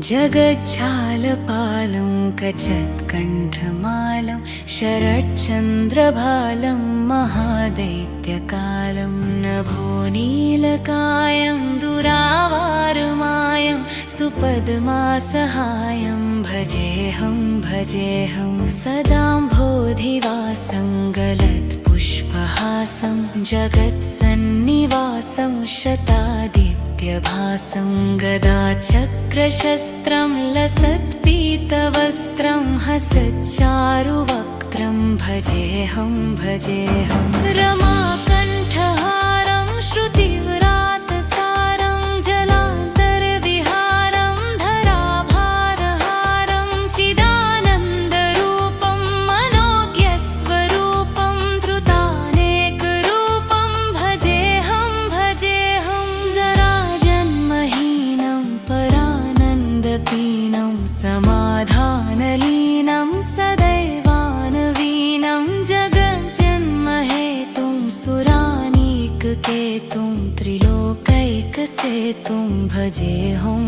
जगज्जालपालं कचत्कण्ठमालं शरच्चन्द्रभालं महादैत्यकालं नभोनीलकायं दुरावारमायं सुपद्मासहायं भजेऽहं सदाम्भोधिवासं गलत्पुष्पहासं जगत्सन्निवासं शतादित्यभासं गदाचक्रशस्त्रं लसत्पीतवस्त्रं हसच्चारुवक्त्रं भजेऽहं रमाकण्ठहारं श्रुतिव्रातसारं जलान्तरविहारं धराभारहारं चिदानन्दरूपं मनोज्ञस्वरूपं धृतानेकरूपं भजेऽहं जराजन्महीनं परानन्दपीनं समाधानलीनं सदैवानवीनं जगज्जन्महेतुं सुरानीककेतुं त्रिलोकैकसेतुं भजेऽहं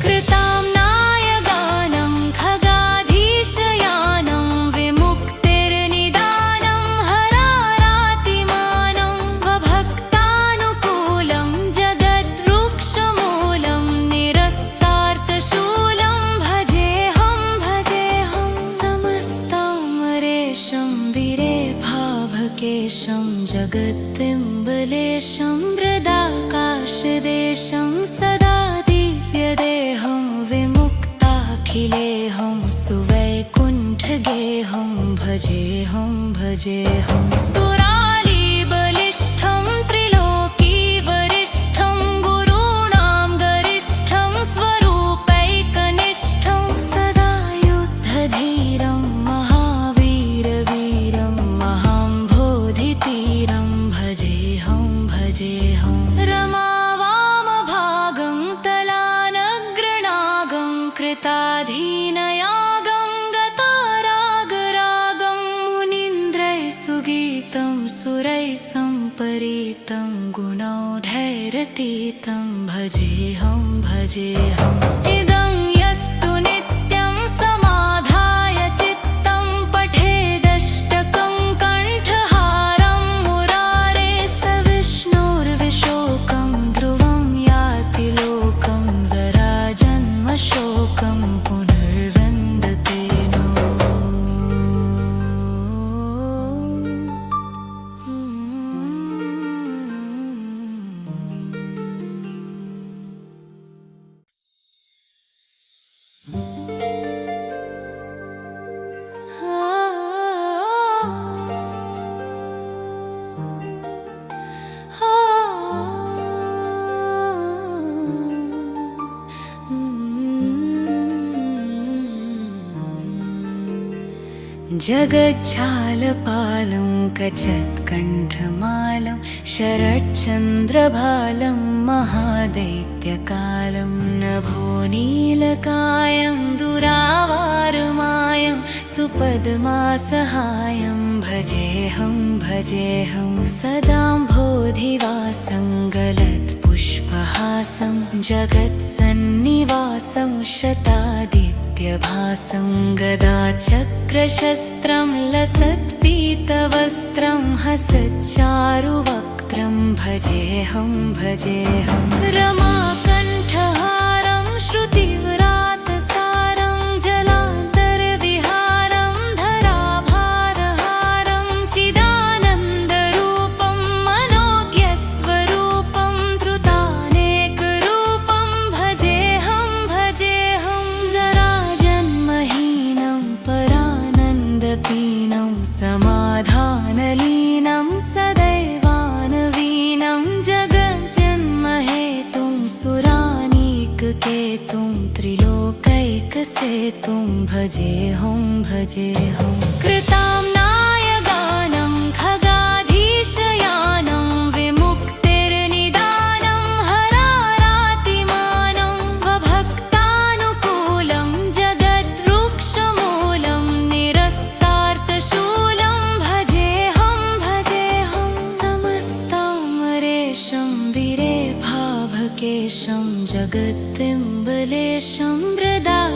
कृताम्नाय गानं खगाधीशयानं विमुक्तिर्निदानं हरारातिमानं स्वभक्तानुकूलं जगद्वृक्षमूलं निरस्तार्थशूलं भजेऽहं समस्तामरेशं विरेभाभकेशं जगद्बिम्बलेशं मृदाकाशदेशं सदा दिव्यदेहं विमुक्ताखिलेऽहं सुवैकुण्ठगेहं भजेऽहं सुरालीबलिष्ठं त्रिलोकीवरिष्ठं गुरूणां गरिष्ठं स्वरूपैकनिष्ठं सदा युद्धधीरं महावीरवीरं महाम्भोधितीरं भजेऽहं रमावामभागं तलानग्रणागं कृताधीनयागं गतारागरागं मुनीन्द्रैः सुगीतं सुरैः सम्परीतं गुणौघैरतीतं भजेऽहं इदं यस्तु नित्यं समाधाय चित्तं पठेदष्टकं कण्ठहारं मुरारे स विष्णुर्विशोकं ध्रुवं याति लोकं जराजन्मशोकं पुनर्विन्दते नो। जगज्जालपालं कचत्कण्ठमालं शरच्चन्द्रभालं महादैत्यकालं नभोनीलकायं दुरावारमायं सुपद्मासहायं भजेऽहं सदाम्भोधिवासं गलत्पुष्पहासं जगत्सन्निवासं शतादित्यभासं गदाचक्रशस्त्रं लसत्पीतवस्त्रं हसच्चारुवक्त्रं भजेऽहं रमाकण्ठहारं श्रुतिव्रातसारं जलान्तरविहारं धराभारहारं चिदानन्दरूपं मनोज्ञस्वरूपं धृतानेकरूपं भजेऽहं जराजन्महीनं परानन्दपीनं समाधानलीनं सदैवानवीनं जगज्जन्महेतुं सुरानीककेतुं त्रिलोकैकसेतुं भजेऽहं कृताम्नाय गानं खगाधीशयानं विमुक्तिर्निदानं हरारातिमानं स्वभक्तानुकूलं जगद्वृक्षमूलं निरस्तार्थशूलं भजेऽहं समस्तामरेशं विरेभाभकेशं भावकेशं जगत्तिम्बलेशं मृदाकाशदेशं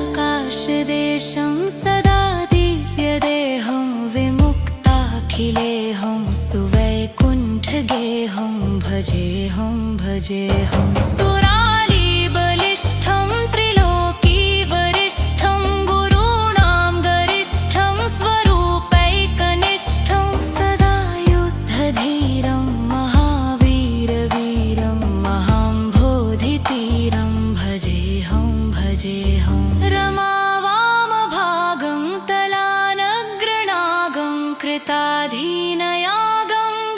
सदा दिव्यदेहं विमुक्ताखिलेऽहं सुवैकुण्ठगेहं भजेऽहं भजेऽहं सुरालीबलिष्ठं त्रिलोकीवरिष्ठं गुरूणां गरिष्ठं स्वरूपैकनिष्ठं सदा युद्धधीरं महावीरवीरं महाम्भोधितीरं भजेऽहं भजेऽहं रमावामभागं तलानग्रणागं कृताधीनयागं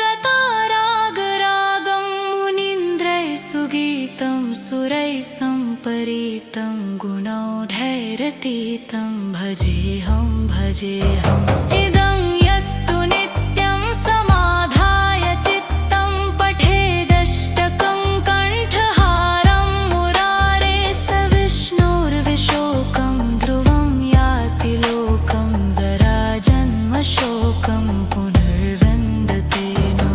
गतारागरागं मुनीन्द्रैः सुगीतं सुरैः सम्परीतं गुणौढैरतीतं भजेऽहं भजेऽहम् इदं यस्तु नित्यं समाधाय चित्तं पठेदष्टकं कण्ठहारं मुरारे स विष्णोर्विशोकं ध्रुवं याति लोकं जराजन्मशोकं पुनर्विन्दते नो।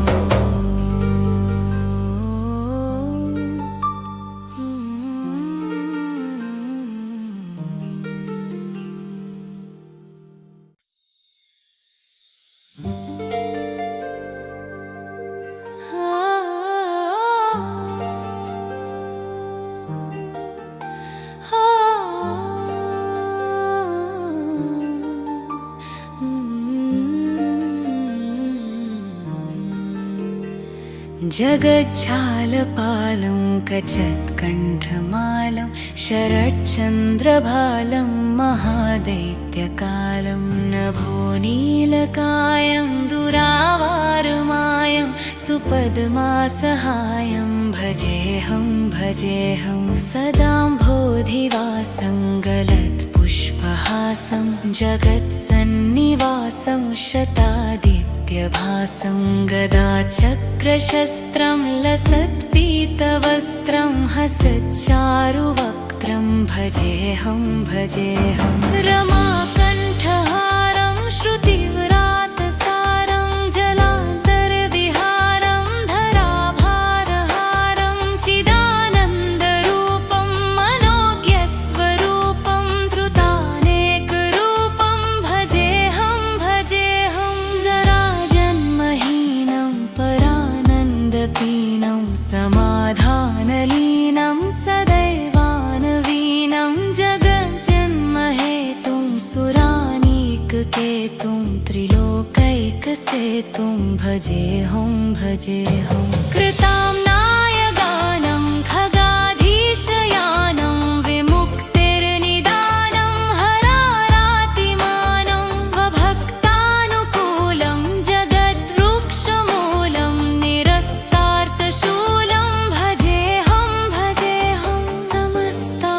जगज्जालपालं कचत्कण्ठमालं शरच्चन्द्रभालं महादैत्यकालं नभोनीलकायं दुरावारमायं सुपद्मासहायं भजेऽहं भजेऽहं सदाम्भोधिवासं गलत्पुष्पहासं जगत्सन्निवासं शतादित्यभासं गदाचक्रशस्त्रं लसत्पीतवस्त्रं हसच्चारुवक्त्रं भजेऽहं भजेऽहं रमाकण्ठहारं श्रुतिव्रातसारं जलान्तरविहारं धराभारहारं चिदानन्दरूपं मनोज्ञस्वरूपं धृतानेकरूपं भजेऽहं भजेऽहं जराजन्महीनं परानन्दपीनं समाधानलीनं सदैवानवीनं जगज्जन्महेतुं सुरानीककेतुं त्रिलोकैकसेतुं भजेऽहं भजेऽहं कृताम्नायगानं खगाधीशयानं विमुक्तिर्निदानं हरारातिमानं स्वभक्तानुकूलं जगद्वृक्षमूलं निरस्तार्थशूलं भजेऽहं भजेऽहं समस्तामरेशं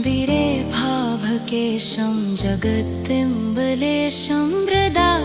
विरेभाभकेशं जगत्तिम्बलेशं मृदाकाशदेशं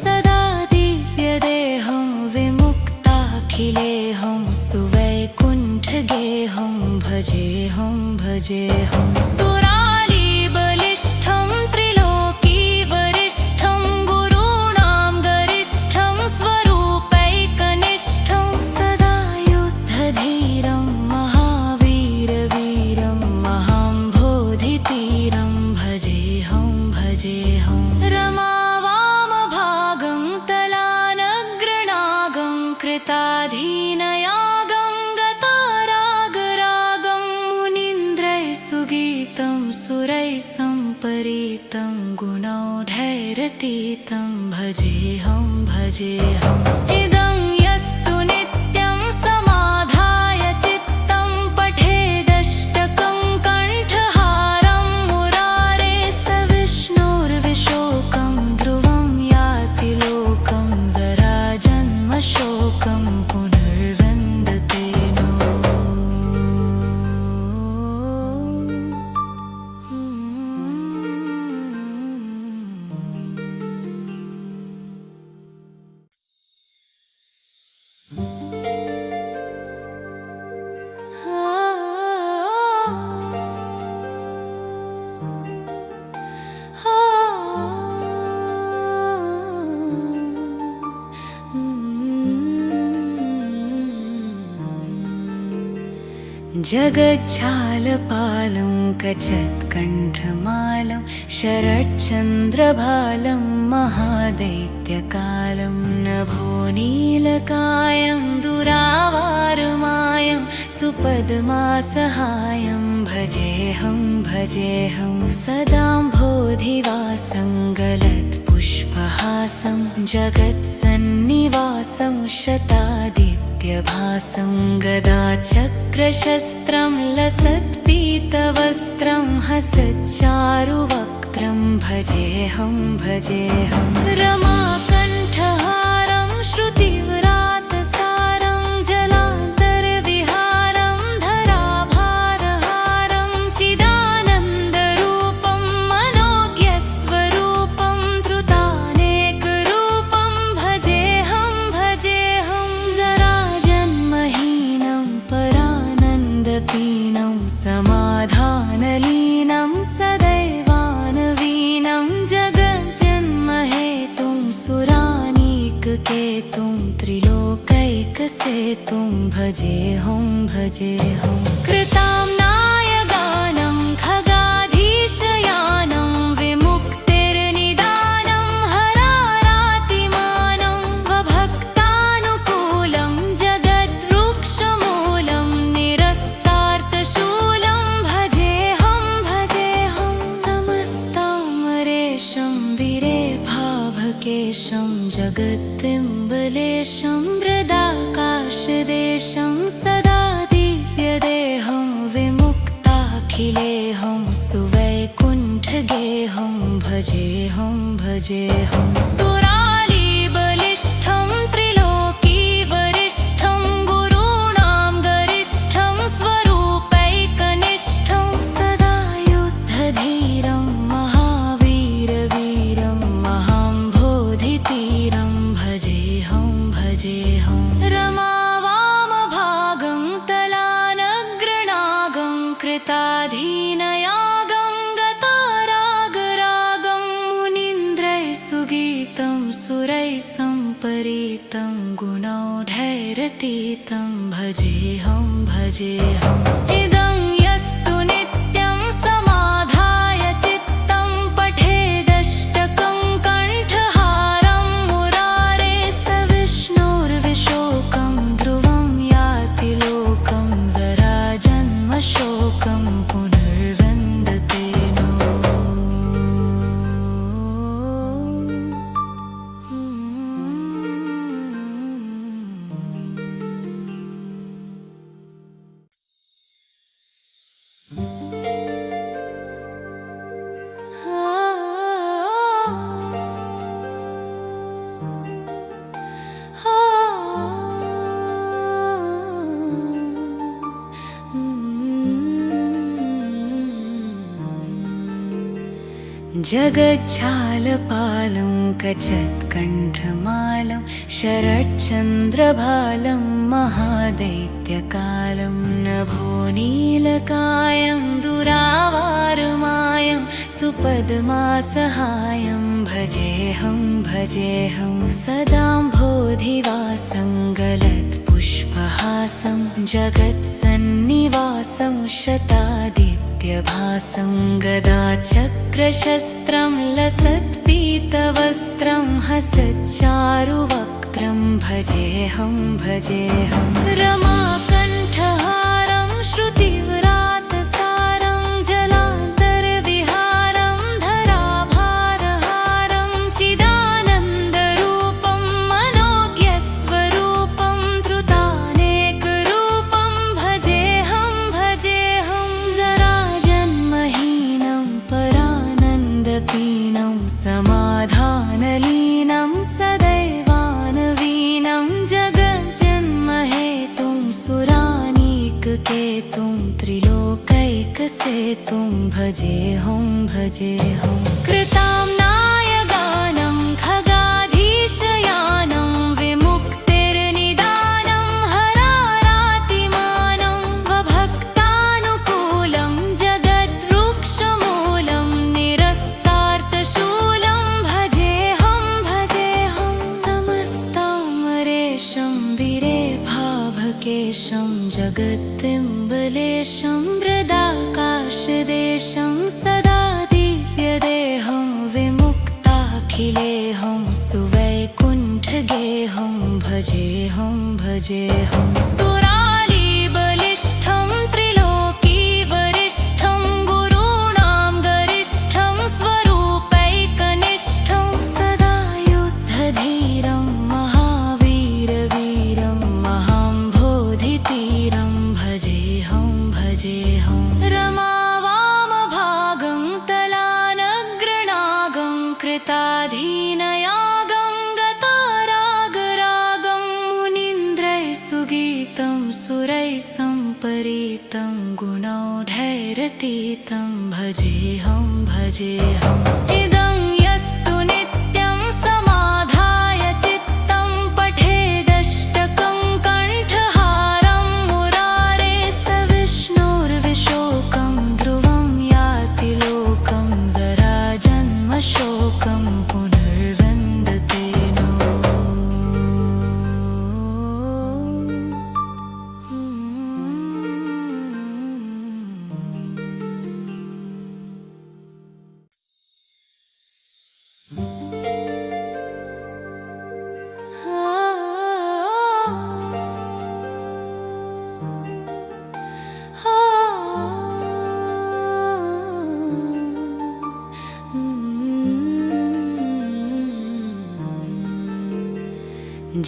सदा दिव्यदेहं विमुक्ताखिलेऽहं सुवैकुण्ठगेहं भजेऽहं भजेऽहं सुरालीबलिष्ठं त्रिलोकीवरिष्ठं गुरूणां गरिष्ठं स्वरूपैकनिष्ठं सदा युद्धधीरं महावीरवीरं महाम्भोधितीरं भजेऽहं भजेऽहं रमावामभागं तलानग्रणागं कृताधीनयागं गतारागरागं मुनीन्द्रैः सुगीतं सुरैः सम्परीतं गुणौढैरतीतं भजेऽहं भजेऽहम् इदं यस्तु नित्यं समाधाय चित्तं पठेदष्टकं कण्ठहारं मुरारे स विष्णोर्विशोकं ध्रुवं याति लोकं जराजन्मशोकं पुनर्विन्दते नो। जगज्जालपालं कचत्कण्ठमालं शरच्चन्द्रभालं महादैत्यकालं नभोनीलकायं दुरावारमायं सुपद्मासहायं भजेऽहं सदाम्भोधिवासं गलत्पुष्पहासं जगत्सन्निवासं शतादित्यभासं गदाचक्रशस्त्रं लसत्पीतवस्त्रं हसच्चारुवक्त्रं भजेऽहं रमाकण्ठहारं श्रुतिव्रातसारं जलान्तर्विहारं धराभारहारं चिदानन्दरूपं मनोज्ञस्वरूपं धृतानेकरूपं भजेऽहं जराजन्महीनं परानन्दपीनं समाधानलीनं सदैवानवीनं जगज्जन्महेतुं सुरानीककेतुं त्रिलोकैकसेतुं भजेऽहं कृताम्नाय गानं खगाधीशयानं विमुक्तिर्निदानं हरारातिमानं स्वभक्तानुकूलं जगद्वृक्षमूलं निरस्तार्थशूलं भजेऽहं समस्तामरेशं विरेभाभकेशं जगत्तिम्बलेशं मृदाकाशदेशं सदा दिव्यदेहं विमुक्ताखिलेऽहं सुवैकुण्ठगेहं भजेऽहं सुरालीबलिष्ठं त्रिलोकीवरिष्ठं गुरूणां गरिष्ठं स्वरूपैकनिष्ठं सदा युद्धधीरं महावीरवीरं महाम्भोधितीरं भजेऽहं रमावामभागं तलानग्रणागं कृताधीनयागं गतारागरागं मुनीन्द्रैः सुगीतं सुरैः सम्परीतं गुणौढैरतीतं भजेऽहं इदं यस्तु नित्यं समाधाय चित्तं पठेदष्टकं कण्ठहारं मुरारे स विष्णुर्विशोकं ध्रुवं याति लोकं जराजन्मशोकं पुनर्विन्दते नो। जगज्जालपालं कचत्कण्ठमालं शरच्चन्द्रभालं महादैत्यकालं नभोनीलकायं दुरावारमायं सुपद्मासहायं भजेऽहं सदाम्भोधिवासं गलत्पुष्पहासं जगत्सन्निवासं शतादित्यभासं गदाचक्रशस्त्रं लसत्पीतवस्त्रं हसच्चारुवक्त्रं भजेऽहं रमाकण्ठहारं श्रुतिव्रातसारं जलान्तर्विहारं धराभारहारं चिदानन्दरूपं मनोज्ञस्वरूपं धृतानेकरूपं भजेऽहं जराजन्महीनं परानन्दपीनं समाधानलीनं सदैवानवीनं जगज्जन्महेतुं सुरानीककेतुं त्रिलोकैकसेतुं भजेऽहं कृताम्नाय गानं खगाधीशयानं विमुक्तिर्निदानं हरारातिमानं स्वभक्तानुकूलं जगद्वृक्षमूलं निरस्तार्थशूलं भजेऽहं समस्तामरेशं विरेभाभकेशं भावकेशं जगत्तिम्बलेशं मृदाकाशदेशं सदा दिव्यदेहं विमुक्ताखिलेऽहं सुवैकुण्ठगेहं भजेऽहं भजेऽहं सुरालीबलिष्ठं त्रिलोकीवरिष्ठं गुरूणां गरिष्ठं स्वरूपैकनिष्ठं सदा युद्धधीरं महावीरवीरं महाम्भोधितीरं भजेऽहं भजेऽहं रमावामभागं तलानग्रणागं कृताधीनयागं गतारागरागं मुनीन्द्रैः सुगीतं सुरैः सम्परीतं गुणौघैरतीतं भजेऽहं भजेऽहम् इदं यस्तु नित्यं समाधाय चित्तं पठेदष्टकं कण्ठहारं मुरारे स विष्णोर्विशोकं ध्रुवं याति लोकं जराजन्मशोकं पुनर्विन्दते नो।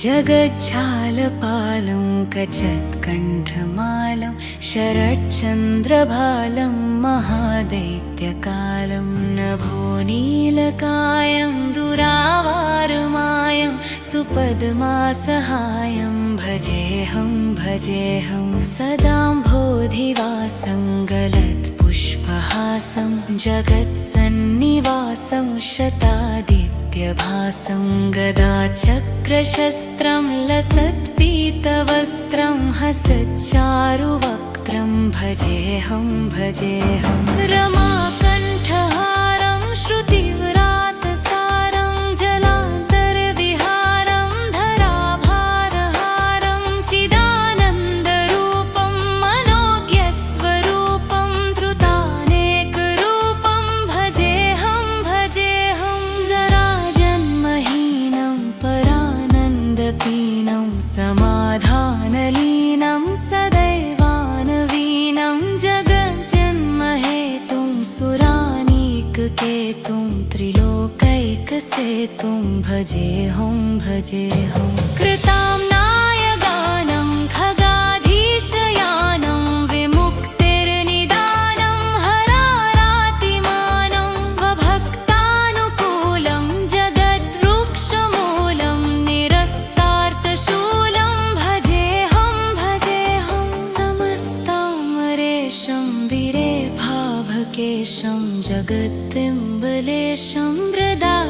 जगज्जालपालं कचत्कण्ठमालं शरच्चन्द्रभालं महादैत्यकालं नभोनीलकायं दुरावारमायं सुपद्मासहायं भजेऽहं भजेऽहं सदाम्भोधिवासं गलत्पुष्पहासं जगत्सन्निवासं शतादित्यभासं गदाचक्रशस्त्रं लसत्पीतवस्त्रं हसच्चारुवक्त्रं भजेऽहं भजेऽहं रमाकण्ठहारं श्रुतिव्रातसारं जलान्तरविहारं धराभारहारं चिदानन्दरूपं मनोज्ञस्वरूपं धृतानेकरूपं भजेऽहं भजेऽहं जराजन्महीनं परानन्दपीनं समाधानलीनं सदैवानवीनं जगज्जन्महेतुं सुरानीककेतुं त्रिलोकैकसेतुं भजेऽहं भजेऽहं कृताम्नायगानं खगाधीशयानं विमुक्तिर्निदानं हरारातिमानं स्वभक्तानुकूलं जगद्वृक्षमूलं निरस्तार्थशूलं भजेऽहं भजेऽहं समस्तामरेशं विरेभाभकेशं जगत्तिम्बलेशं मृदाकाशदेशं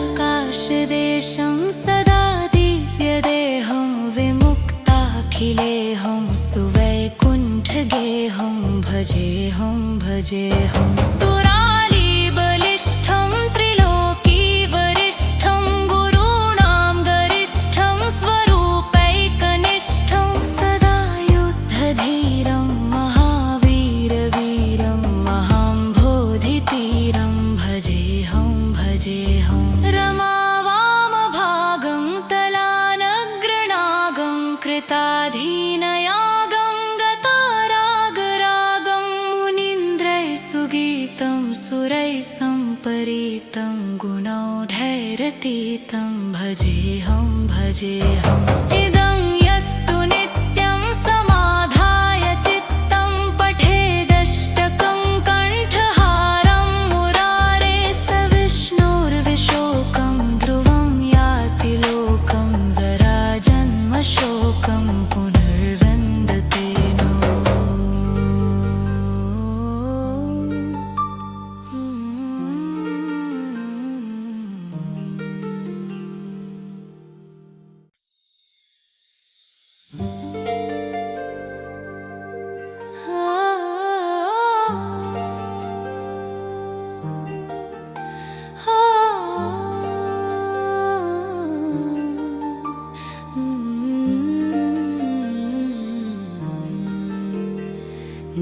सदा दिव्यदेहं विमुक्ताखिलेऽहं सुवैकुण्ठगेहं भजेऽहं भजेऽहं सुरालीबलिष्ठं त्रिलोकीवरिष्ठं गुरूणां गरिष्ठं स्वरूपैकनिष्ठं सदा युद्धधीरं महावीरवीरं महाम्भोधितीरं भजेऽहं भजेऽहं रमावामभागं तलानग्रणागं कृताधीनयागं गतारागरागं मुनीन्द्रैः सुगीतं सुरैः सम्परीतं गुणौघैरतीतं भजेऽहं भजेऽहम् इदं यस्तु नित्यं समाधाय चित्तं पठेदष्टकं कण्ठहारं मुरारे स विष्णोर्विशोकं ध्रुवं याति लोकं जराजन्मशोकं पुनर्विन्दते नो।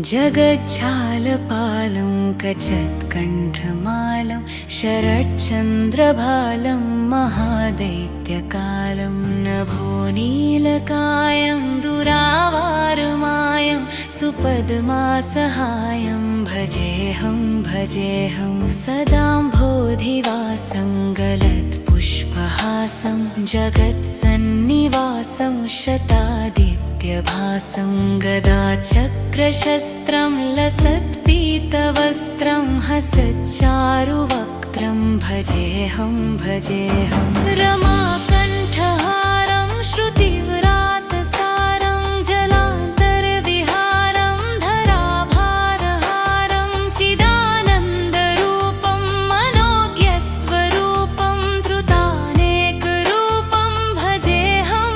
जगज्जालपालं कचत्कण्ठमालं शरच्चन्द्रभालं महादैत्यकालं नभोनीलकायं दुरावारमायं सुपद्मासहायं भजेऽहं सदाम्भोधिवासं गलत्पुष्पहासं जगत्सन्निवासं शतादित्यभासं गदाचक्रशस्त्रं लसत्पीतवस्त्रं हसच्चारुवक्त्रं भजेऽहं रमाकण्ठहारं श्रुतिव्रातसारं जलान्तरविहारं धराभारहारं चिदानन्दरूपं मनोज्ञस्वरूपं धृतानेकरूपं भजेऽहं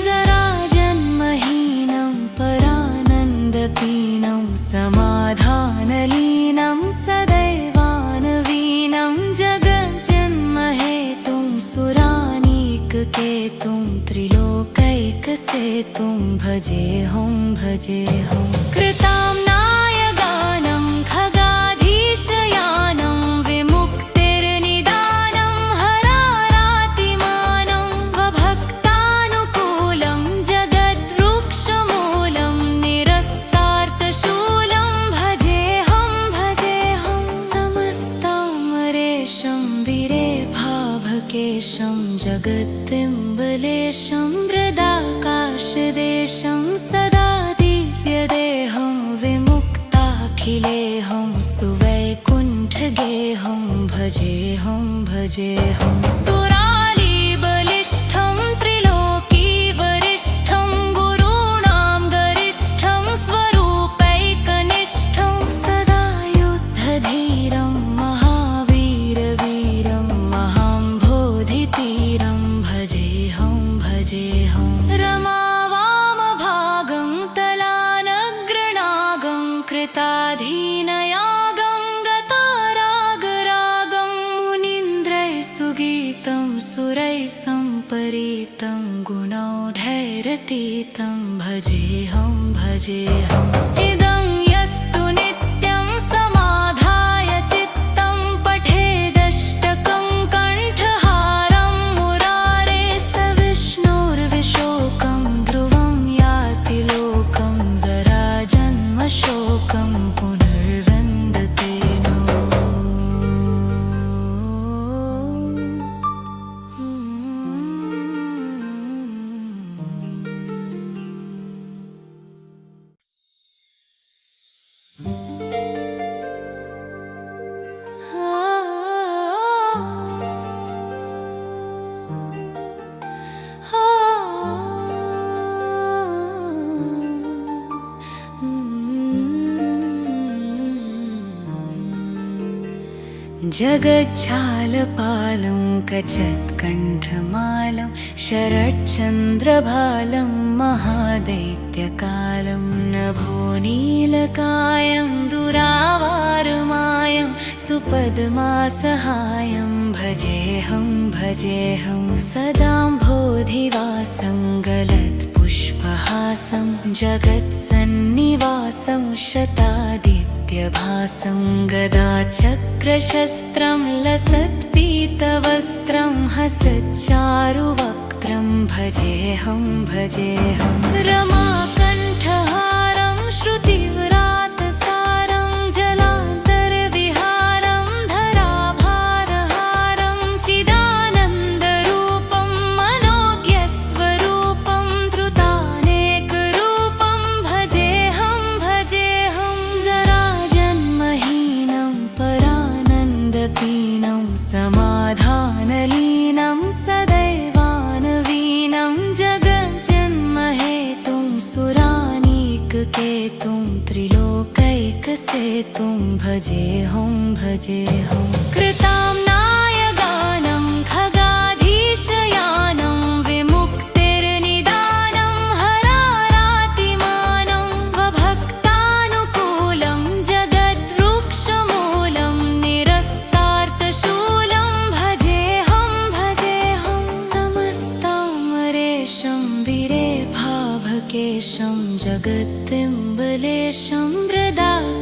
जराजन्महीनं परानन्दपीनं समाधानलीनं सदैवानवीनं जगज्जन्महेतुं सुरानीककेतुं त्रिलोकैकसेतुं भजेऽहं कृताम्नाय गानं खगाधीशयानं विमुक्तिर्निदानं हरारातिमानं स्वभक्तानुकूलं जगद्वृक्षमूलं निरस्तार्थशूलं भजेऽहं समस्तामरेशं विरेभाभकेशं जगद्बिम्बलेशं मृदाकाशदेशं सदा दिव्यदेहं विमुक्ताखिलेऽहं सुवैकुण्ठगेहं भजेऽहं सुरालीबलिष्ठं त्रिलोकीवरिष्ठं गुरूणां गरिष्ठं स्वरूपैकनिष्ठं सदा युद्धधीरं महावीरवीरं महाम्भोधितीरं भजेऽहं रमावामभागं तलानग्रणागं कृताधीनयागं गतारागरागं मुनीन्द्रैः सुगीतं सुरैः सम्परीतं गुणौढैरतीतं भजेऽहं इदं यस्तु नित्यं समाधाय चित्तं पठेदष्टकं कण्ठहारं मुरारे स विष्णुर्विशोकं ध्रुवं याति लोकं जराजन्मशोकं पुनर्विन्दते नो। जगज्जालपालं कचत्कण्ठमालं शरच्चन्द्रभालं महादैत्यकालं नभोनीलकायं दुरावारमायं सुपद्मासहायं भजेऽहं सदाम्भोधिवासं गलत्पुष्पहासं जगत्सन्निवासं शतादित्यभासं गदाचक्रशस्त्रं लसत्पीतवस्त्रं हसच्चारुवक्त्रं भजेऽहं रमाकण्ठहारं श्रुतिव्रातसारं जलान्तरविहारं धराभारहारं चिदानन्दरूपं मनोज्ञस्वरूपं धृतानेकरूपं भजेऽहं जराजन्महीनं परानन्दपीनं समाधानलीनं सदैवानवीनं जगज्जन्महेतुं सुरानीककेतुं त्रिलोकैकसेतुं भजेऽहं कृताम्नाय गानं खगाधीशयानं विमुक्तिर्निदानं हरारातिमानं स्वभक्तानुकूलं जगद्वृक्षमूलं निरस्तार्थशूलं भजेऽहं समस्तामरेशं विरेभाभकेशं भावकेशं जगत्तिम्बलेशं मृदाकाशदेशं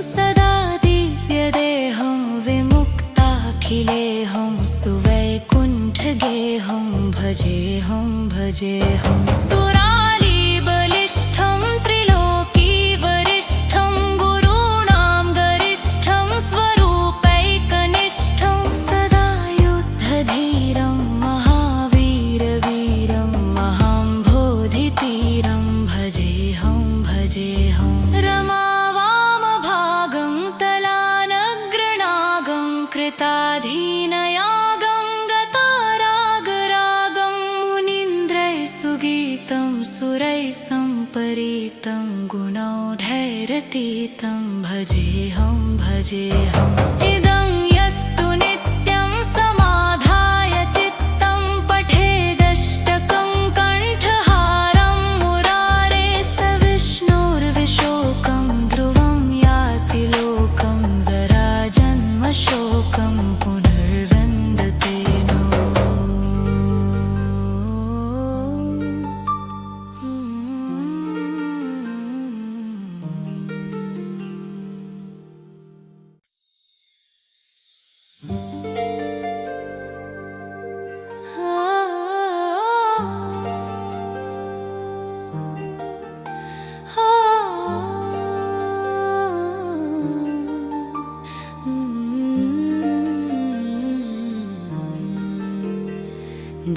सदा दिव्यदेहं विमुक्ताखिलेऽहं सुवैकुण्ठगेहं भजेऽहं भजेऽहं सुरालीबलिष्ठं त्रिलोकीवरिष्ठं गुरूणां गरिष्ठं स्वरूपैकनिष्ठं सदा युद्धधीरं महावीरवीरं महाम्भोधितीरं भजेऽहं भजेऽहं रमावामभागं तलानग्रणागं कृताधीनयागं गतारागरागं मुनीन्द्रैः सुगीतं सुरैः सम्परीतं गुणौघैरतीतं भजेऽहं भजेऽहम् इदं यस्तु नित्यं समाधाय चित्तं पठेदष्टकं कण्ठहारं मुरारे स विष्णोर्विशोकं ध्रुवं याति लोकं जराजन्मशोकं पुनर्विन्दते नो।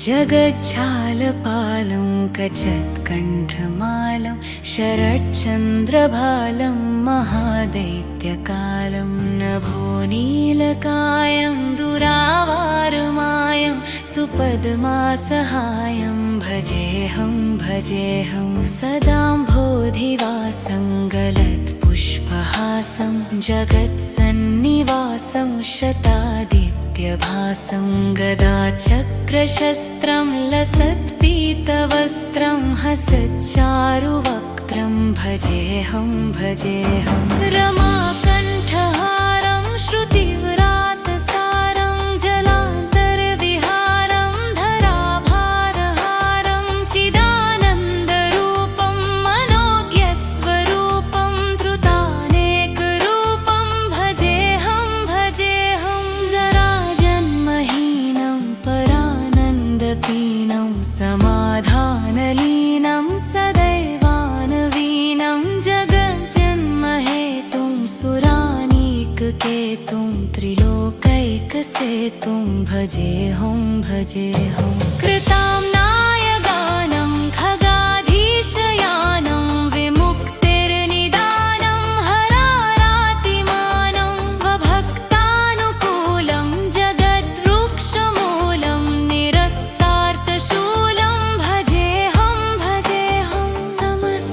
जगज्जालपालं कचत्कण्ठमालं शरच्चन्द्रभालं महादैत्यकालं नभोनीलकायं दुरावारमायं सुपद्मासहायं भजेऽहं भजेऽहं सदाम्भोधिवासं गलत्पुष्पहासं जगत्सन्निवासं शतादित्यभासं गदाचक्रशस्त्रं लसत्पीतवस्त्रं हसच्चारुवक्त्रं भजेऽहं भजेऽहं रमाकण्ठहारं श्रुतिव्रातसारं जलान्तरविहारं धराभारहारं चिदानन्दरूपं मनोज्ञस्वरूपं धृतानेकरूपं भजेऽहं भजेऽहं जराजन्महीनं परानन्दपीनं समाधानलीनं सदैवानवीनं जगज्जन्महेतुं सुरानीककेतुं त्रिलोकैकसेतुं भजेऽहं भजेऽहं कृताम्नायगानं खगाधीशयानं विमुक्तिर्निदानं हरारातिमानं स्वभक्तानुकूलं जगद्वृक्षमूलं निरस्तार्थशूलं भजेऽहं भजेऽहं समस्तामरेशं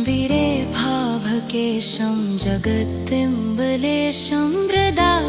विरेभाभकेशं जगत्तिम्बलेशं मृदाकाशदेशं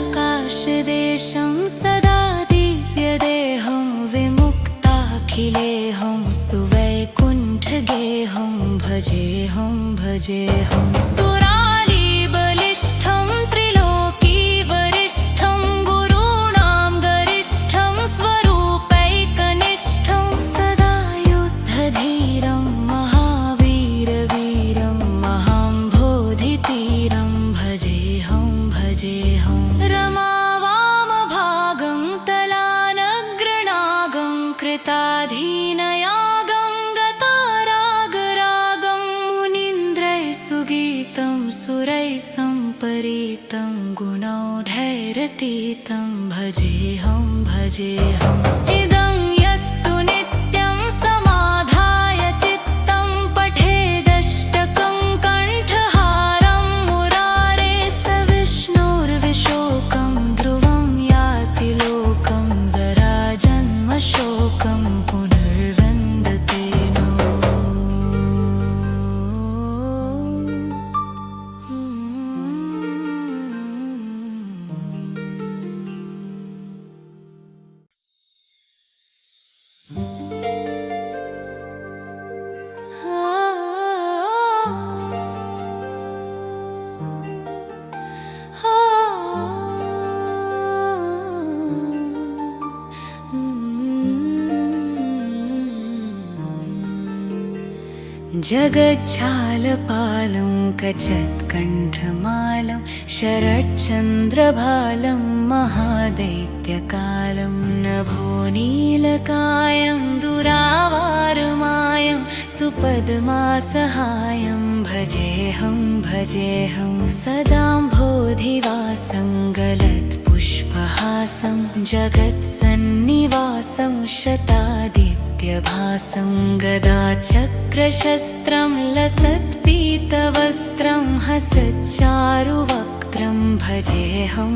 सदा दिव्यदेहं विमुक्ताखिलेऽहं सुवैकुण्ठगेहं भजेऽहं भजेऽहं सुरालीबलिष्ठं त्रिलोकीवरिष्ठं गुरूणां गरिष्ठं स्वरूपैकनिष्ठं सदा युद्धधीरं महावीरवीरं महाम्भोधितीरं भजेऽहं भजेऽहं रमावामभागं तलानग्रणागं कृताधीनयागं गतारागरागं मुनीन्द्रैः सुगीतं सुरैः सम्परीतं गुणौघैरतीतं भजेऽहं भजेऽहम् इदं यस्तु नित्यं समाधाय चित्तं पठेदष्टकं कण्ठहारं मुरारे स विष्णोर्विशोकं ध्रुवं याति लोकं जराजन्मशोकं पुनर्विन्दते नो। जगज्जालपालं कचत्कण्ठमालं शरच्चन्द्रभालं महादैत्यकालं नभोनीलकायं दुरावारमायं सुपद्मासहायं भजेऽहं सदाम्भोधिवासं गलत्पुष्पहासं जगत्सन्निवासं शतादित्यभासं गदाचक्रशस्त्रं लसत्पीतवस्त्रं हसच्चारुवक्त्रं भजेऽहं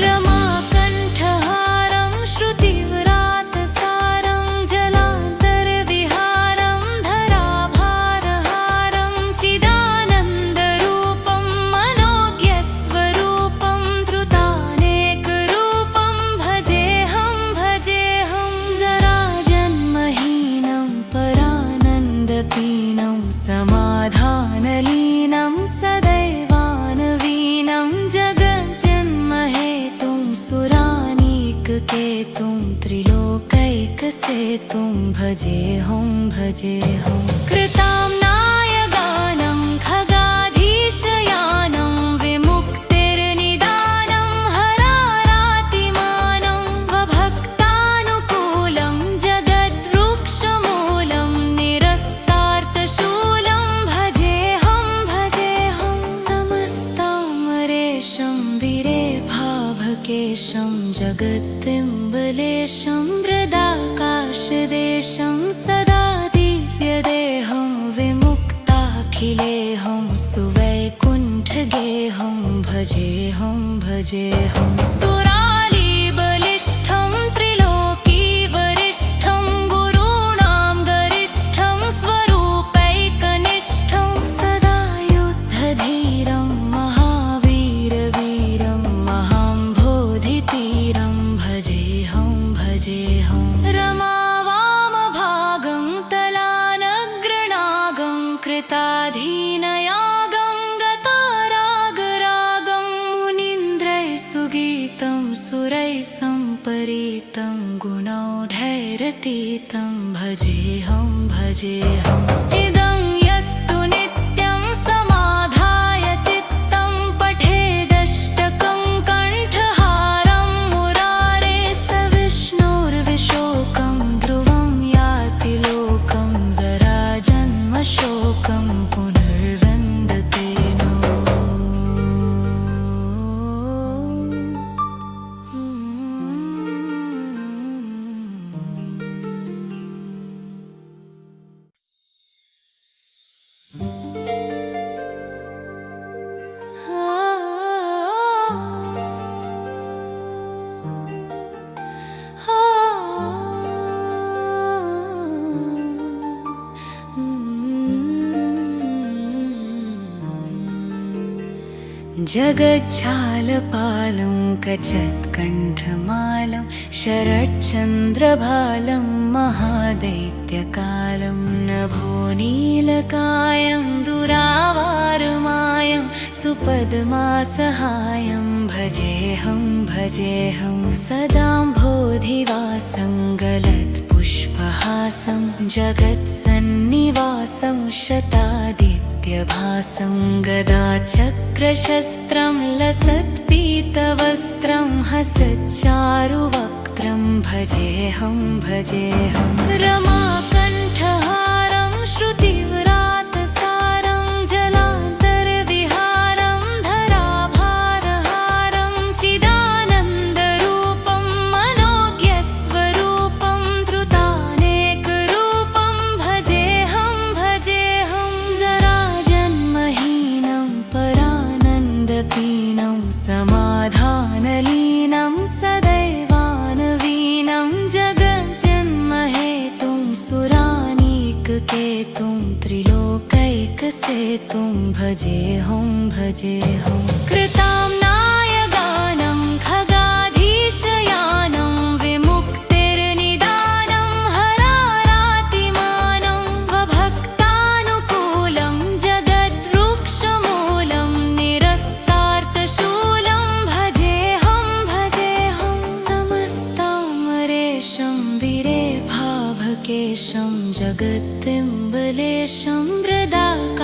रमाकण्ठहारं श्रुतिव्रातसारं जलान्तरविहारं धराभारहारं चिदानन्दरूपं मनोज्ञस्वरूपं धृतानेकरूपं भजेऽहं जराजन्महीनं परानन्दपीनं समाधानलीनं सदैवानवीनं जगज्जन्महेतुं सुरानीककेतुं त्रिलोकैकसेतुं भजेऽहं कृताम्नाय गानं खगाधीशयानं विमुक्तिर्निदानं हरारातिमानं स्वभक्तानुकूलं जगद्वृक्षमूलं निरस्तार्थशूलं भजेऽहं समस्तामरेशं विरेभाभकेशं जगत्तिम्बलेशं वृदाकाशदेशं सदा दिव्यदेहं विमुक्ताखिलेऽहं सुवैकुण्ठगेहं भजेऽहं सुरालीबलिष्ठं त्रिलोकीवरिष्ठं गुरूणां गरिष्ठं स्वरूपैकनिष्ठं सदा युद्धधीरं महावीरवीरं महाम्भोधितीरं भजेऽहं रमावामभागं तलानग्रणागं कृताधीनयागं गतारागरागं मुनीन्द्रैः सुगीतं सुरैः सम्परीतं गुणौढैरतीतं भजेऽहं इदं यस्तु नित्यं समाधाय चित्तं पठेदष्टकं कण्ठहारं मुरारे स विष्णुर्विशोकं ध्रुवं याति लोकं जराजन्मशोकं पुनर्विन्दते नो जगज्जालपालं कचत्कण्ठमालं शरच्चन्द्रभालं महादैत्यकालं नभोनीलकायं दुरावारमायं सुपद्मासहायं भजेऽहं सदाम्भोधिवासं गलत्पुष्पहासं जगत्सन्निवासं शतादित्यभासं गदाचक्रशस्त्रं लसत्पीतवस्त्रं हसच्चारुवक्त्रं भजेऽहं रमाकण्ठहारं श्रुतिव्रातसारं जलान्तरविहारं धराभारहारं चिदानन्दरूपं मनोज्ञस्वरूपं धृतानेकरूपं भजेऽहं जराजन्महीनं परानन्दपीनं समाधानलीनं सदैवानवीनं जगज्जन्महेतुं सुरानीककेतुं त्रिलोकैकसेतुं भजेऽहं कृताम्नाय गानं खगाधीशयानं विमुक्तिर्निदानं हरारातिमानं स्वभक्तानुकूलं जगद्वृक्षमूलं निरस्तार्थशूलं भजेऽहं समस्तामरेशं विरेभाभकेशं भावकेशं जगत्तिम्बलेशं मृदाकाशदेशं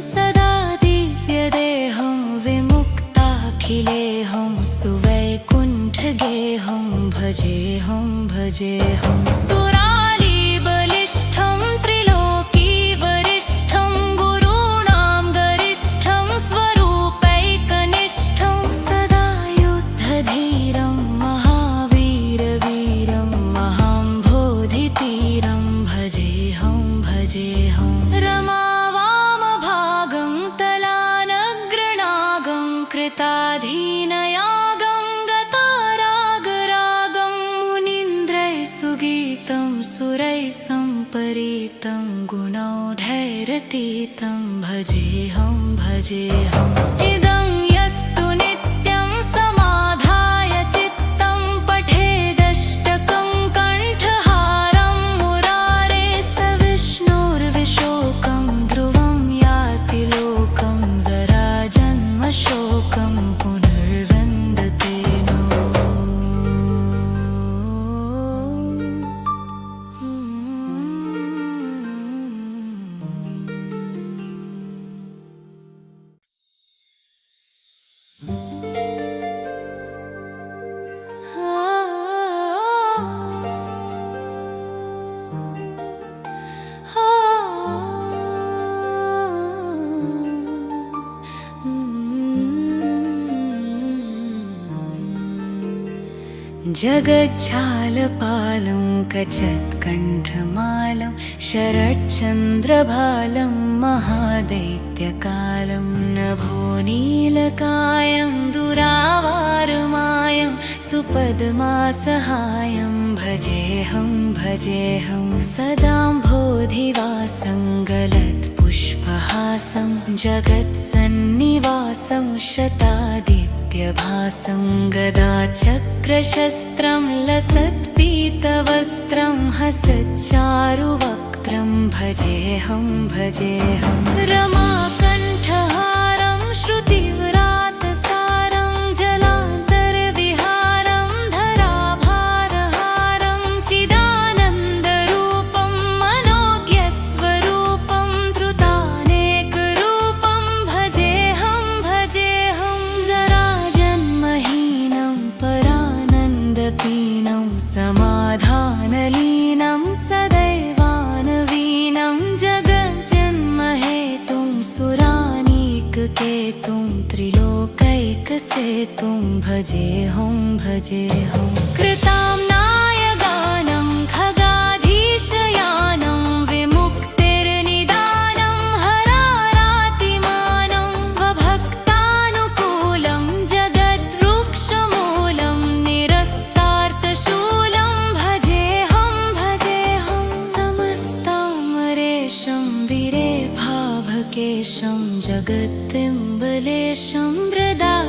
सदा दिव्यदेहं विमुक्ताखिलेऽहं सुवैकुण्ठगेहं भजेऽहं भजेऽहं सुरालीबलिष्ठं त्रिलोकीवरिष्ठं गुरूणां गरिष्ठं स्वरूपैकनिष्ठं सदा युद्धधीरं महावीरवीरं महाम्भोधितीरं भजेऽहं भजेऽहं रमावामभागं तलानग्रणागं कृताधीनयागं गतारागरागं मुनीन्द्रैः सुगीतं सुरैः सम्परीतं गुणौघैरतीतं भजेऽहं भजेऽहम् इदं यस्तु नित्यं समाधाय चित्तं पठेदष्टकं कण्ठहारं मुरारे स विष्णोर्विशोकं ध्रुवं याति लोकं जराजन्मशोकं पुनर्विन्दते नो। जगज्जालपालं कचत्कण्ठमालं शरच्चन्द्रभालं महादैत्यकालं नभोनीलकायं दुरावारमायं सुपद्मासहायं भजेऽहं भजेऽहं सदाम्भोधिवासं गलत्पुष्पहासं जगत्सन्निवासं शतादित्यभासं गदाचक्रशस्त्रं लसत्पीतवस्त्रं हसच्चारुवक्त्रं भजेऽहं भजेऽहं रमाकण्ठहारं श्रुतिव्रातसारं जलान्तरविहारं धराभारहारं चिदानन्दरूपं मनोज्ञस्वरूपं धृतानेकरूपं भजेऽहं भजेऽहं जराजन्महीनं परानन्दपीनं समाधानलीनं सदैवानवीनं जगज्जन्महेतुं सुरानीककेतुं त्रिलोकैकसेतुं भजेऽहं भजेऽहं कृताम्नायगानं खगाधीशयानं विमुक्तिर्निदानं हरारातिमानं स्वभक्तानुकूलं जगद्वृक्षमूलं निरस्तार्थशूलं भजेऽहं भजेऽहं समस्तामरेशं विरेभाभकेशं जगत्तिम्बलेशं मृदाकाशदेशं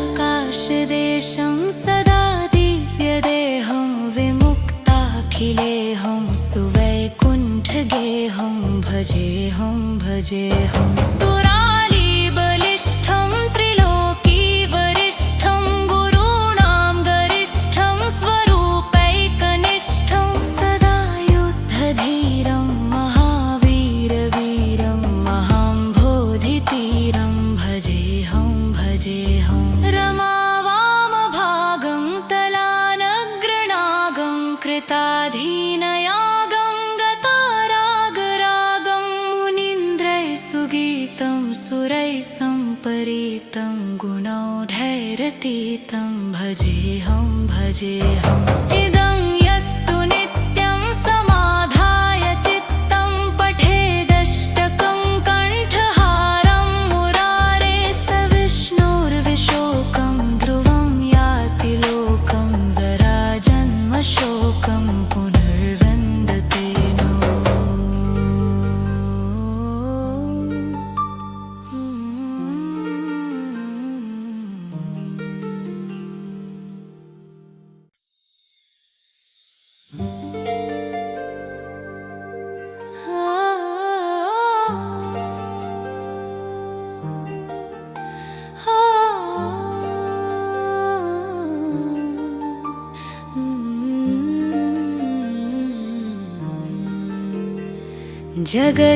सदा दिव्यदेहं विमुक्ताखिलेऽहं सुवैकुण्ठगेहं भजेऽहं भजेऽहं सुरालीबलिष्ठं त्रिलोकीवरिष्ठं गुरूणां गरिष्ठं स्वरूपैकनिष्ठं सदा युद्धधीरं महावीरवीरं महाम्भोधितीरं भजेऽहं भजेऽहं रमावामभागं तलानग्रणागं कृताधीनयागं गतारागरागं मुनीन्द्रैः सुगीतं सुरैः सम्परीतं गुणौघैरतीतं भजेऽहं भजेऽहम् इदं यस्तु नित्यं समाधाय चित्तं पठेदष्टकं कण्ठहारं मुरारे स विष्णोर्विशोकं ध्रुवं याति लोकं जराजन्मशोकं पुनर्विन्दते नो। जगज्जालपालं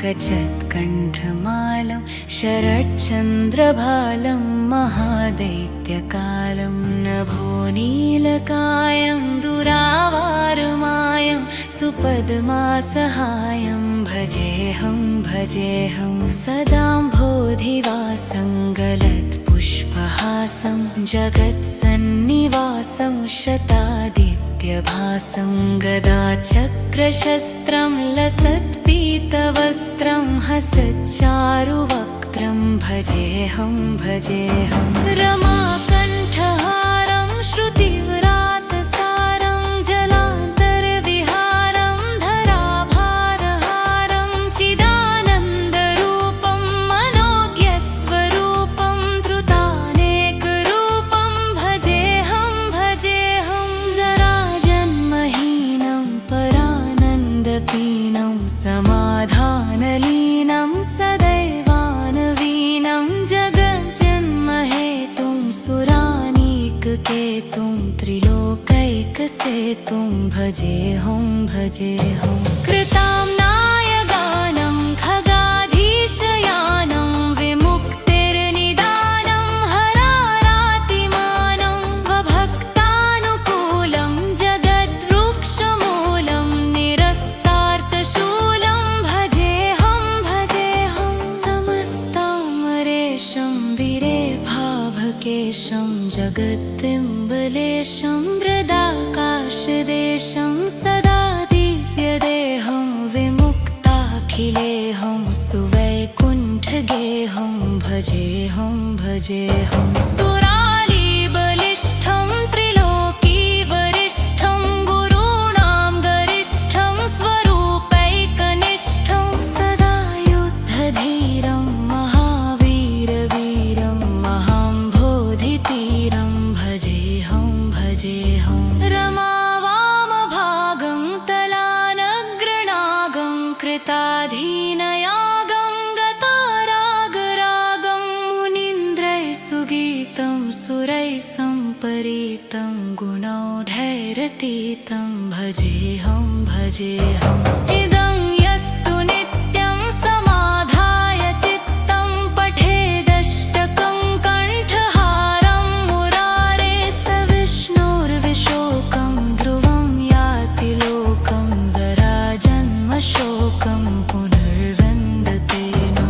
कचत्कण्ठमालं शरच्चन्द्रभालं महादैत्यकालं नभोनीलकायं दुरावारमायं सुपद्मासहायं भजेऽहं भजेऽहं सदाम्भोधिवासं गलत्पुष्पहासं जगत्सन्निवासं शतादित्यभासं गदाचक्रशस्त्रं लसत्पीतवस्त्रं हसच्चारुवक्त्रं भजेऽहं भजेऽहं रमाकण्ठहारं श्रुतिव्रातसारं जलान्तरविहारं धराभारहारं चिदानन्दरूपं मनोज्ञस्वरूपं धृतानेकरूपं भजेऽहं भजेऽहं जराजन्महीनं परानन्दपीनं समाधानलीनं सदैवानवीनं जगज्जन्महेतुं सुरानीककेतुं त्रिलोकैकसेतुं भजेऽहं भजेऽहं कृताम्नाय गानं खगाधीशयानं विमुक्तिर्निदानं हरारातिमानं स्वभक्तानुकूलं जगद्वृक्षमूलं निरस्तार्थशूलं भजेऽहं भजेऽहं समस्तामरेशं विरेभाभकेशं जगद्दिम्बलेशं वृदाकाशदेशं सदा दिव्यदेहं विमुक्ताखिलेऽहं सुवैकुण्ठगेहं भजेऽहं भजेऽहं सुरालीबलिष्ठं त्रिलोकीवरिष्ठं गुरूणां गरिष्ठं स्वरूपैकनिष्ठं सदा युद्धधीरं महावीरवीरं महाम्भोधितीरं भजेऽहं भजेऽहं रमावामभागं तलानग्रणागं कृताधीनयागं गतारागरागं मुनीन्द्रैः सुगीतं सुरैः सम्परीतं गुणौढैरतीतं भजेऽहं भजेऽहं इदं यस्तु नित्यं समाधाय चित्तं पठेदष्टकं कण्ठहारं मुरारे स विष्णोर्विशोकं ध्रुवं याति लोकं जराजन्मशोकं पुनर्विन्दते नो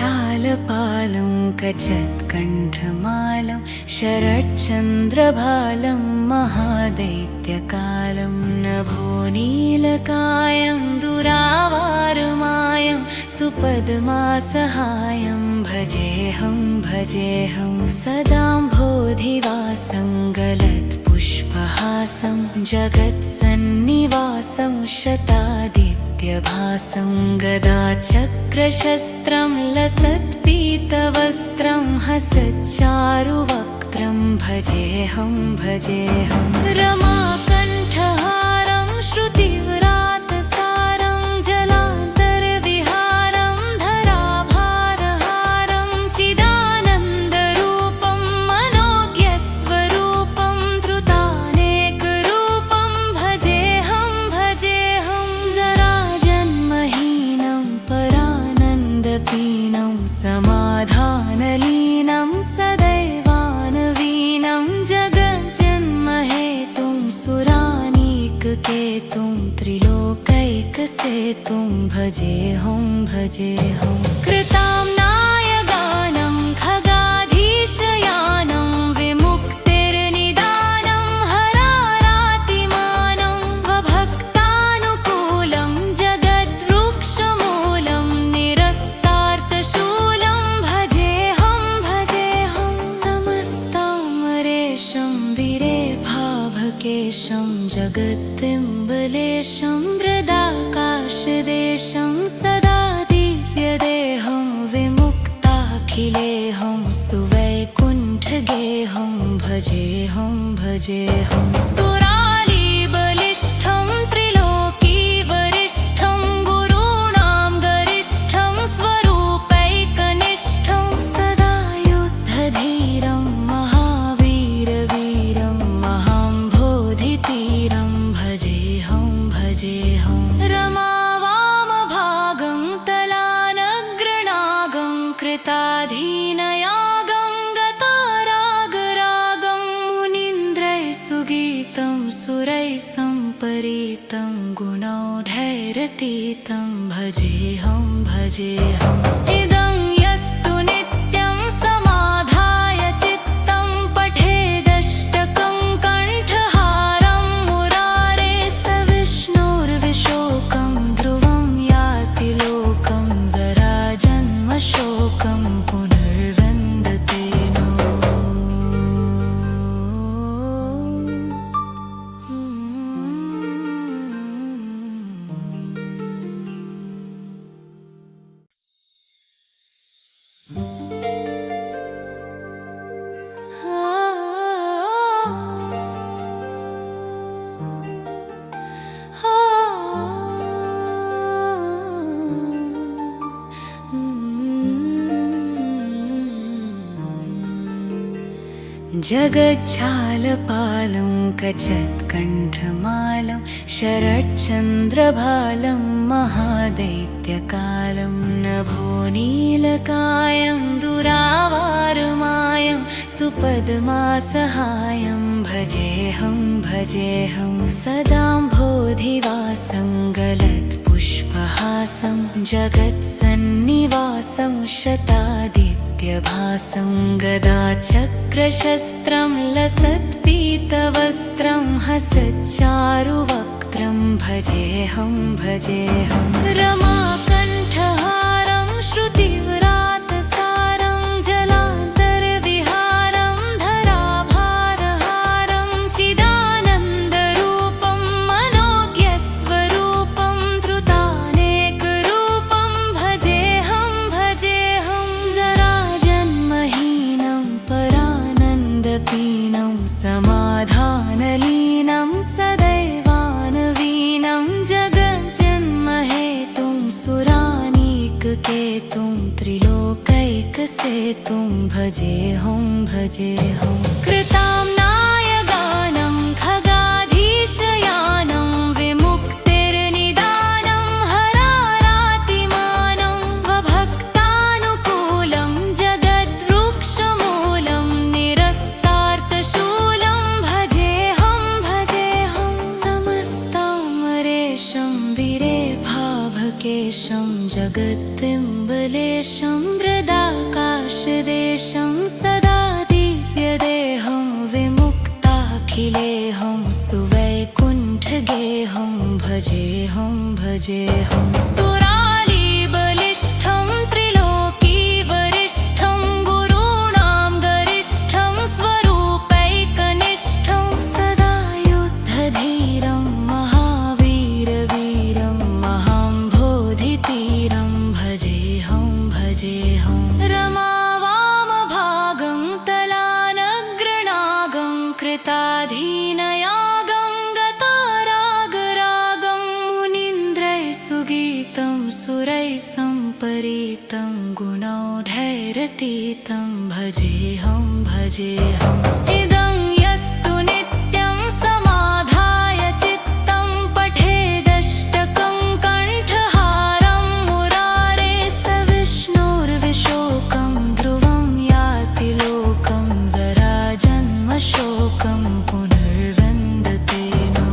जगज्जालपालं कचत्कण्ठमालं शरच्चन्द्रभालं महादैत्यकालं नभोनीलकायं दुरावारमायं सुपद्मासहायं भजेऽहं भजेऽहं सदाम्भोधिवासं गलत्पुष्पहासं जगत्सन्निवासं शतादित्यभासं गदाचक्रशस्त्रं लसत्पीतवस्त्रं हसच्चारुवक्त्रं भजेऽहं भजेऽहं रमाकण्ठहारं श्रुतिव्रातसारं जलान्तरविहारं धराभारहारं चिदानन्दरूपं मनोज्ञस्वरूपं धृतानेकरूपं भजेऽहं भजेऽहं जराजन्महीनं परानन्दपीनं समाधानलीनं सदैवानवीनं जगज्जन्महेतुं सुरानीककेतुं त्रिलोकैकसेतुं भजेऽहं भजेऽहं कृताम्नाय गानं खगाधीशयानं विमुक्तिर्निदानं हरारातिमानं स्वभक्तानुकूलं जगद्वृक्षमूलं निरस्तार्थशूलं भजेऽहं भजेऽहं समस्तामरेशं विरेभाभकेशं भावकेशं जगत्तिम्बलेशं हृदाकाशदेशं सदा दिव्यदेहं विमुक्ताखिलेऽहं सुवैकुण्ठगेहं भजेऽहं भजेऽहं सुरालीबलिष्ठं त्रिलोकीवरिष्ठं गुरूणां गरिष्ठं स्वरूपैकनिष्ठं सदा युद्धधीरं महावीरवीरं महाम्भोधितीरं भजेऽहं भजेऽहं रमावामभागं तलानग्रणागं कृताधीनयागं गतारागरागं मुनीन्द्रैः सुगीतं सुरैः सम्परीतं गुणौढैरतीतं भजेऽहं भजेऽहम् इदं यस्तु नित्यं समाधाय चित्तं पठेदष्टकं कण्ठहारं मुरारे स विष्णोर्विशोकं ध्रुवं याति लोकं जराजन्मशोकं पुनर्विन्दते नो। जगज्जालपालं कचत्कण्ठमालं शरच्चन्द्रभालं महादैत्यकालं नभोनीलकायं दुरावारमायं सुपद्मासहायं भजेऽहं भजेऽहं सदाम्भोधिवासं गलत्पुष्पहासं जगत्सन्निवासं शतादित्यभासं गदाचक्रशस्त्रं लसत्पीतवस्त्रं हसच्चारुवक्त्रं भजेऽहं भजेऽहं रमाकण्ठहारं श्रुतिव्रातसारं जलान्तरविहारं धराभारहारं चिदानन्दरूपं मनोज्ञस्वरूपं धृतानेकरूपं भजेऽहं भजेऽहं जराजन्महीनं परानन्दपीनं समाधानलीनं सदैवानवीनं जगज्जन्महेतुं सुरानीककेतुं त्रिलोकैकसेतुं भजेऽहं भजेऽहं कृताम्नायगानं खगाधीशयानं विमुक्तिर्निदानं हरारातिमानं स्वभक्तानुकूलं जगद्वृक्षमूलं निरस्तार्थशूलं भजेऽहं भजेऽहं समस्तामरेशं वीरेभाभकेशं जगत्तिम्बलेशं हृदाकाशदेशं सदा दिव्यदेहं विमुक्ताखिलेऽहं सुवैकुण्ठगेहं भजेऽहं भजेऽहं सुरालीबलिष्ठं त्रिलोकीवरिष्ठं गुरूणां गरिष्ठं स्वरूपैकनिष्ठं सदा युद्धधीरं महावीरवीरं महाम्भोधितीरं भजेऽहं भजेऽहं रमावामभागं तलानग्रणागं कृताधीनयागं गतारागरागं मुनीन्द्रैः सुगीतं सुरैः सम्परीतं गुणौढैरतीतं भजेऽहं भजेऽहम् इदं यस्तु नित्यं समाधाय चित्तं पठेदष्टकं कण्ठहारं मुरारे स विष्णोर्विशोकं ध्रुवं याति लोकं जराजन्मशोकं पुनर्विन्दते नो।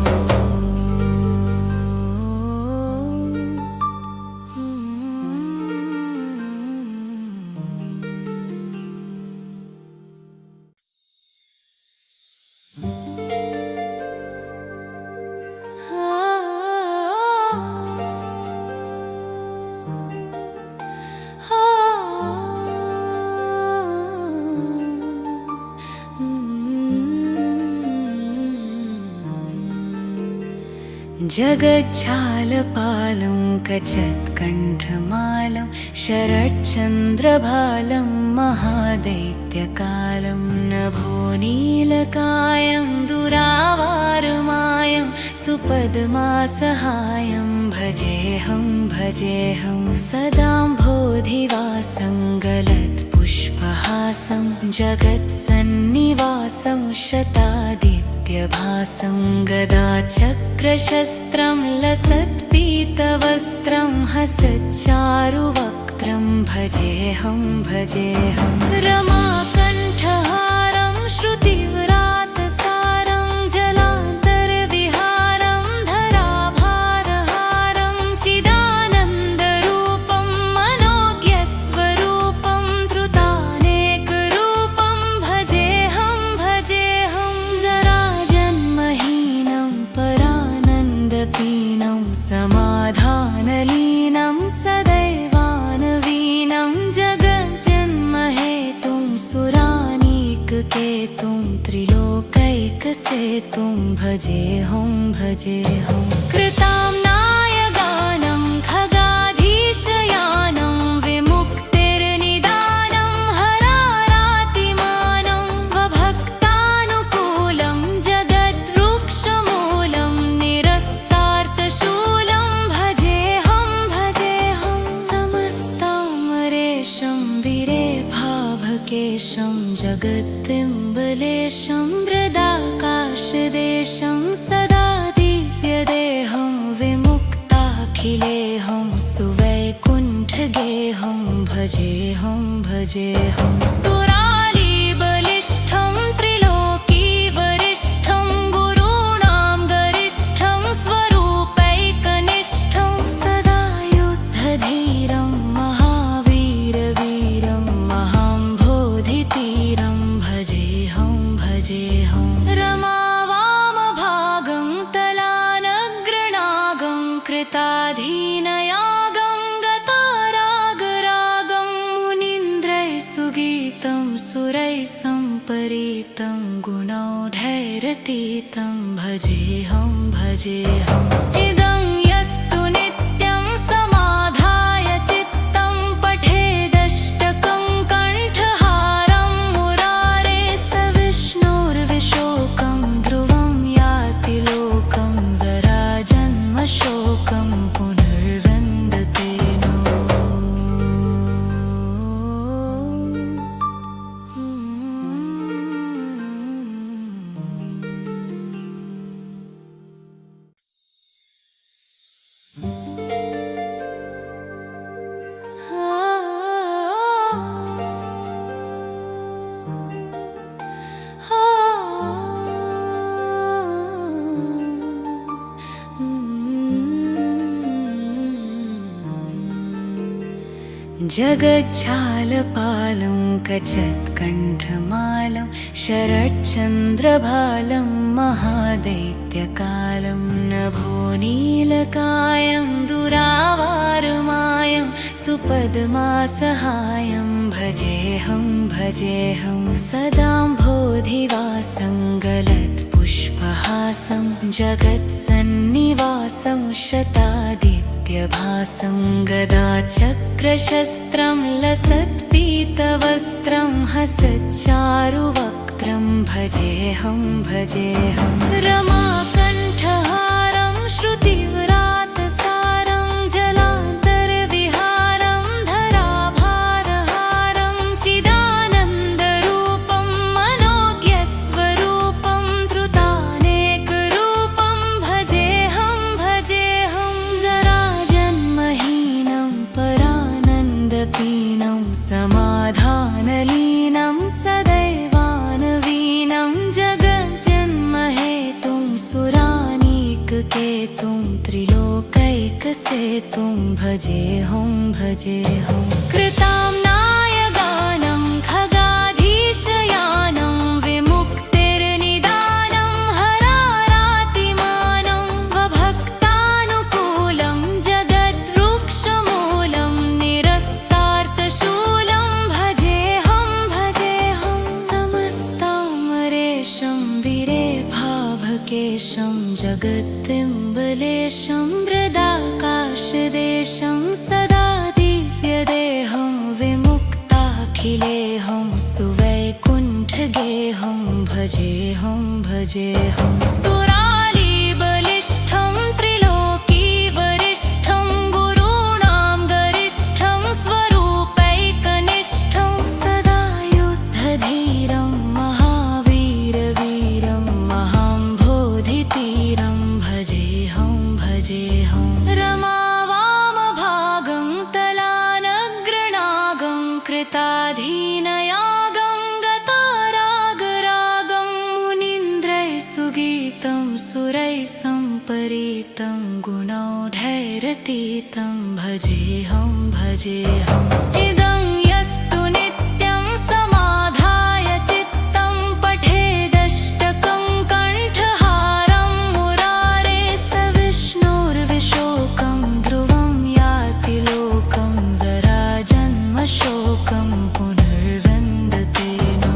जगज्जालपालं कचत्कण्ठमालं शरच्चन्द्रभालं महादैत्यकालं नभोनीलकायं दुरावारमायं सुपद्मासहायं भजेऽहं भजेऽहं सदाम्भोधिवासं गलत्पुष्पहासं जगत्सन्निवासं शतादित्यभासं गदाचक्रशस्त्रं लसत्पीतवस्त्रं हसच्चारुवक्त्रं भजेऽहं भजेऽहं रमाकण्ठहारं श्रुतिव्रातसारं जलान्तरविहारं धराभारहारं चिदानन्दरूपं मनोज्ञस्वरूपं धृतानेकरूपं भजेऽहं भजेऽहं जराजन्महीनं परानन्दपीनं समाधानलीनं सदैवानवीनं जगज्जन्महेतुं सुरानीककेतुं त्रिलोकैकसेतुं भजेऽहं भजेऽहं कृताम्नाय गानं खगाधीशयानं विमुक्तिर्निदानं हरारातिमानं स्वभक्तानुकूलं जगद्वृक्षमूलं निरस्तार्थशूलं भजेऽहं भजेऽहं समस्तामरेशं विरेभाभकेशं जगद्बिम्बलेशं वृदाकाशदेशं सदा दिव्यदेहं विमुक्ताखिलेऽहं सुवैकुण्ठगेहं भजेऽहं भजेऽहं सुरालीबलिष्ठं त्रिलोकीवरिष्ठं गुरूणां गरिष्ठं स्वरूपैकनिष्ठं सदा युद्धधीरं महावीरवीरं महाम्भोधितीरं भजेऽहं भजेऽहं रमावामभागं तलानग्रणागं कृताधीनयागं गतारागरागं मुनीन्द्रैः सुगीतं सुरैः सम्परीतं गुणौढैरतीतं भजेऽहं भजेऽहं इदं यस्तु नित्यं समाधाय चित्तं पठेदष्टकं कण्ठहारं मुरारे स विष्णोर्विशोकं ध्रुवं याति लोकं जराजन्मशोकं पुनर्विन्दते नो जगज्जालपालं कचत्कण्ठमालं शरच्चन्द्रभालं महादैत्यकालं नभोनीलकायं दुरावारमायं सुपद्मासहायं भजेऽहं भजेऽहं सदाम्भोधिवासं गलत्पुष्पहासं जगत्सन्निवासं शतादित्यभासं गदाचक्रशस्त्रं लसत्पीतवस्त्रं हसच्चारुवक्त्रं भजेऽहं भजेऽहं रमाकण्ठहारं श्रुतिव्रातसारं जलान्तरविहारं धराभारहारं चिदानन्दरूपं मनोज्ञस्वरूपं धृतानेकरूपं भजेऽहं भजेऽहं जराजन्महीनं परानन्दपीनं समाधानलीनं सदैवानवीनं जगज्जन्महेतुं सुरानीककेतुं त्रिलोकैकसेतुं भजेऽहं भजेऽहं कृताम्नाय गानं खगाधीशयानं विमुक्तिर्निदानं हरारातिमानं स्वभक्तानुकूलं जगद्वृक्षमूलं निरस्तार्थशूलं भजेऽहं भजेऽहं समस्तामरेशं विरेभाभकेशं भावकेशं जगत्तिम्बलेशं हृदाकाशदेशं सदा दिव्यदेहं विमुक्ताखिलेऽहं सुवैकुण्ठगेहं भजेऽहं भजेऽहं सुरालीबलिष्ठं त्रिलोकीवरिष्ठं गुरूणां गरिष्ठं स्वरूपैकनिष्ठं सदा युद्धधीरं महावीरवीरं महाम्भोधितीरं भजेऽहं भजेऽहं रमावामभागं तलानग्रणागं कृताधीनयागं गतारागरागं मुनीन्द्रैः सुगीतं सुरैः सम्परीतं गुणौढैरतीतं भजेऽहं भजेऽहम् इदं यस्तु नित्यं समाधाय चित्तं पठेदष्टकं कण्ठहारं मुरारे स विष्णोर्विशोकं ध्रुवं याति लोकं जराजन्मशोकं पुनर्विन्दते नो।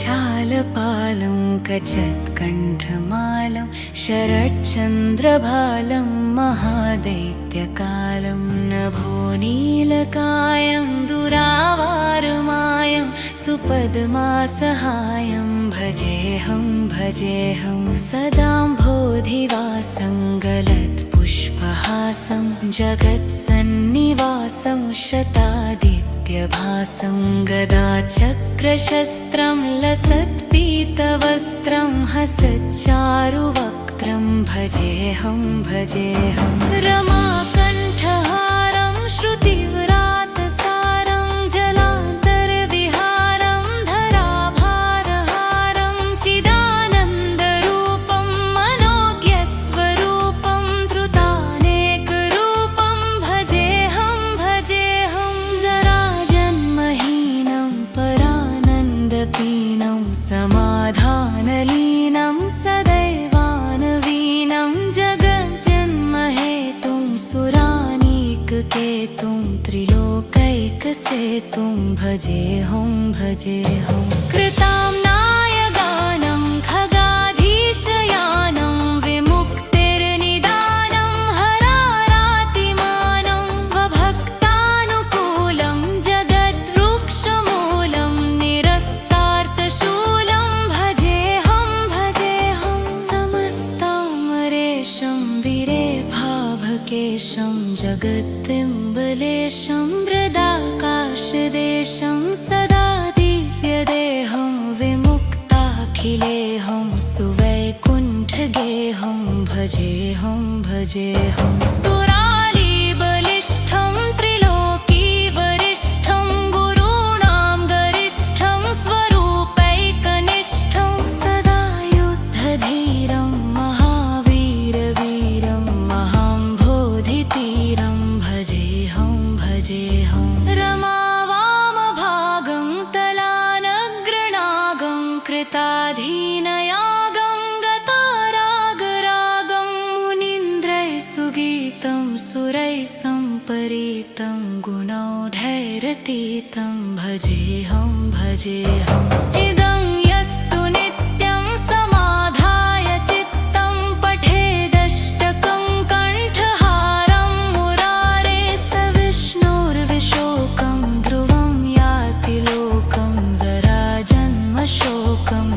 जगज्जालपालं कचत्कण्ठमालं शरच्चन्द्रभालं महादैत्यकालं नभोनीलकायं दुरावारमायं सुपद्मासहायं भजेऽहं भजेऽहं सदाम्भोधिवासं गलत्पुष्पहासं जगत्सन्निवासं शतादित्यभासं गदाचक्रशस्त्रं लसत्पीतवस्त्रं हसच्चारुवक्त्रं भजेऽहं भजेऽहं रमाकण्ठहारं श्रुतिव्रातसारं जलान्तरविहारं धराभारहारं चिदानन्दरूपं मनोज्ञस्वरूपं धृतानेकरूपं भजेऽहं भजेऽहं जराजन्महीनं परानन्दपीनं समाधानलीनं सदैवानवीनं जगज्जन्महेतुं सुरानीककेतुं त्रिलोकैकसेतुं भजेऽहं भजेऽहं कृताम्नायगानं खगाधीशयानं विमुक्तिर्निदानं हरारातिमानं स्वभक्तानुकूलं जगद्वृक्षमूलं निरस्तार्थशूलं भजेऽहं भजेऽहं समस्तामरेशं वीरेभाभकेशं जगत्तिम्बलेशं हृदाकाशदेशं सदा दिव्यदेहं विमुक्ताखिलेऽहं सुवैकुण्ठगेहं भजेऽहं भजेऽहं सुरालीबलिष्ठं त्रिलोकीवरिष्ठं गुरूणां गरिष्ठं स्वरूपैकनिष्ठं सदा युद्धधीरं महावीरवीरं महाम्भोधितीरं भजेऽहं भजेऽहं रमावामभागं तलानग्रणागं कृताधीनयागं गतारागरागं मुनीन्द्रैः सुगीतं सुरैः सम्परीतं गुणौढैरतीतं भजेऽहं भजेऽहम् इदं यस्तु नित्यं समाधाय चित्तं पठेदष्टकं कण्ठहारं मुरारे स विष्णोर्विशोकं ध्रुवं याति लोकं जराजन्मशोकं